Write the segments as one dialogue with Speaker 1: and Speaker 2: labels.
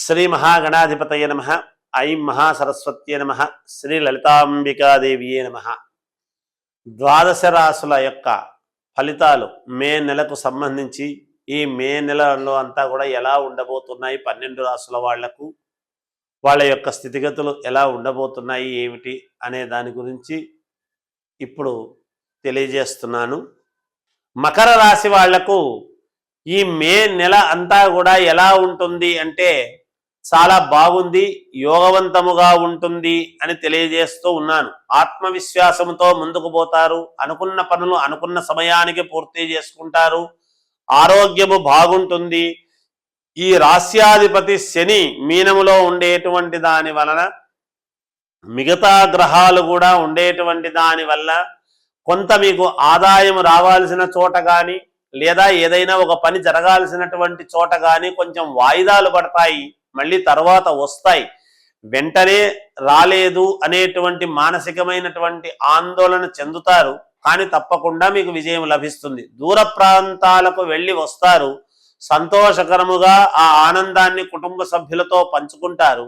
Speaker 1: శ్రీ మహాగణాధిపతయ నమః. ఐం మహాసరస్వత్యే నమః. శ్రీ లలితాంబికాదేవియే నమః. ద్వాదశ రాశుల యొక్క ఫలితాలు మే నెలకు సంబంధించి ఈ మే నెలలో అంతా కూడా ఎలా ఉండబోతున్నాయి, 12 రాశుల వాళ్లకు వాళ్ళ యొక్క స్థితిగతులు ఎలా ఉండబోతున్నాయి ఏమిటి అనే దాని గురించి ఇప్పుడు తెలియజేస్తున్నాను. మకర రాశి వాళ్లకు ఈ మే నెల అంతా కూడా ఎలా ఉంటుంది అంటే చాలా బాగుంది, యోగవంతముగా ఉంటుంది అని తెలియజేస్తూ ఉన్నాను. ఆత్మవిశ్వాసంతో ముందుకు పోతారు, అనుకున్న పనులు అనుకున్న సమయానికి పూర్తి చేసుకుంటారు, ఆరోగ్యము బాగుంటుంది. ఈ రాస్యాధిపతి శని మీనములో ఉండేటువంటి దాని వలన, మిగతా గ్రహాలు కూడా ఉండేటువంటి దాని వల్ల కొంత మీకు ఆదాయం రావాల్సిన చోట కానీ లేదా ఏదైనా ఒక పని జరగాల్సినటువంటి చోట కానీ కొంచెం వాయిదాలు పడతాయి, మళ్ళీ తర్వాత వస్తాయి. వెంటనే రాలేదు అనేటువంటి మానసికమైనటువంటి ఆందోళన చెందుతారు, కానీ తప్పకుండా మీకు విజయం లభిస్తుంది. దూర ప్రాంతాలకు వెళ్ళి వస్తారు, సంతోషకరముగా ఆ ఆనందాన్ని కుటుంబ సభ్యులతో పంచుకుంటారు.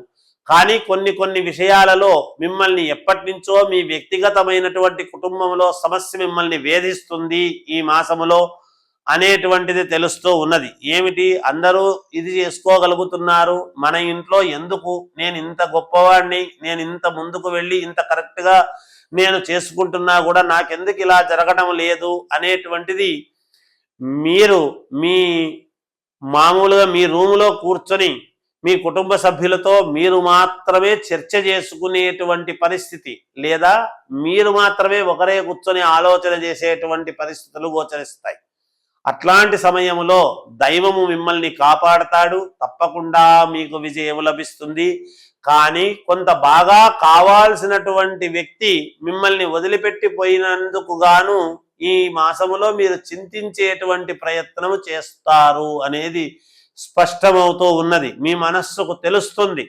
Speaker 1: కానీ కొన్ని విషయాలలో మిమ్మల్ని ఎప్పటి నుంచో మీ వ్యక్తిగతమైనటువంటి కుటుంబంలో సమస్య మిమ్మల్ని వేధిస్తుంది ఈ మాసములో అనేటువంటిది తెలుస్తూ ఉన్నది. ఏమిటి, అందరూ ఇది చేసుకోగలుగుతున్నారు, మన ఇంట్లో ఎందుకు, నేను ఇంత గొప్పవాడిని, నేను ఇంత ముందుకు వెళ్ళి ఇంత కరెక్ట్గా నేను చేసుకుంటున్నా కూడా నాకెందుకు ఇలా జరగడం లేదు అనేటువంటిది మీరు మీ మామూలుగా మీ రూములో కూర్చొని మీ కుటుంబ సభ్యులతో మీరు మాత్రమే చర్చ చేసుకునేటువంటి పరిస్థితి, లేదా మీరు మాత్రమే ఒకరే కూర్చొని ఆలోచన చేసేటువంటి పరిస్థితులు గోచరిస్తాయి. అట్లాంటి సమయంలో దైవము మిమ్మల్ని కాపాడతాడు, తప్పకుండా మీకు విజయం లభిస్తుంది. కానీ కొంత బాగా కావాల్సినటువంటి వ్యక్తి మిమ్మల్ని వదిలిపెట్టిపోయినందుకు గాను ఈ మాసములో మీరు చింతించేటువంటి ప్రయత్నం చేస్తారు అనేది స్పష్టమవుతూ ఉన్నది. మీ మనస్సుకు తెలుస్తుంది.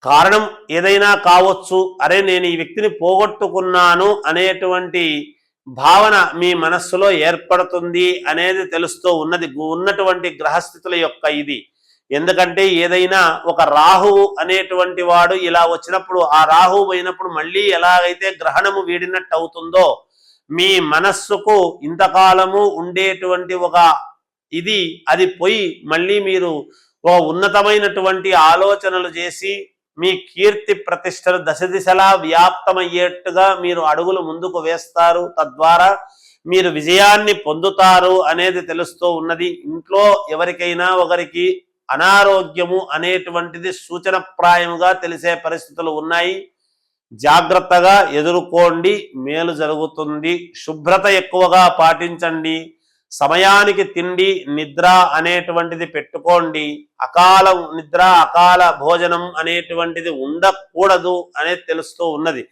Speaker 1: కారణం ఏదైనా కావచ్చు, అరే నేను ఈ వ్యక్తిని పోగొట్టుకున్నాను అనేటువంటి భావన మీ మనస్సులో ఏర్పడుతుంది అనేది తెలుస్తూ ఉన్నది ఉన్నటువంటి గ్రహస్థితుల యొక్క ఇది. ఎందుకంటే ఏదైనా ఒక రాహువు అనేటువంటి వాడు ఇలా వచ్చినప్పుడు, ఆ రాహువు పోయినప్పుడు మళ్ళీ ఎలాగైతే గ్రహణము వీడినట్టు అవుతుందో మీ మనస్సుకు ఇంతకాలము ఉండేటువంటి ఒక ఇది అది పోయి మళ్ళీ మీరు ఒక ఉన్నతమైనటువంటి ఆలోచనలు చేసి మీ కీర్తి ప్రతిష్టలు దశ దిశలా వ్యాప్తమయ్యేట్టుగా మీరు అడుగులు ముందుకు వేస్తారు, తద్వారా మీరు విజయాన్ని పొందుతారు అనేది తెలుస్తూ ఉన్నది. ఇంట్లో ఎవరికైనా ఒకరికి అనారోగ్యము అనేటువంటిది సూచనప్రాయముగా తెలిసే పరిస్థితులు ఉన్నాయి. జాగ్రత్తగా ఎదుర్కోండి, మేలు జరుగుతుంది. శుభ్రత ఎక్కువగా పాటించండి, సమయానికి తిండి నిద్ర అనేటువంటిది పెట్టుకోండి. అకాల నిద్ర అకాల భోజనం అనేటువంటిది ఉండకూడదు అనేది తెలుస్తూ ఉన్నది.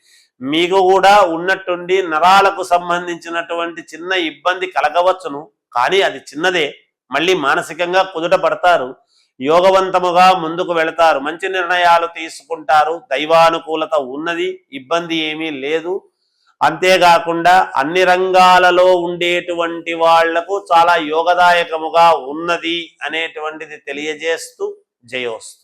Speaker 1: మీకు కూడా ఉన్నట్టుండి నరాలకు సంబంధించినటువంటి చిన్న ఇబ్బంది కలగవచ్చును, కానీ అది చిన్నదే. మళ్ళీ మానసికంగా కుదుట పడతారు, యోగవంతముగా ముందుకు వెళతారు, మంచి నిర్ణయాలు తీసుకుంటారు, దైవానుకూలత ఉన్నది, ఇబ్బంది ఏమీ లేదు. అంతేకాకుండా అన్ని రంగాలలో ఉండేటువంటి వాళ్లకు చాలా యోగదాయకముగా ఉన్నది అనేటువంటిది తెలియజేస్తూ జయోస్తు.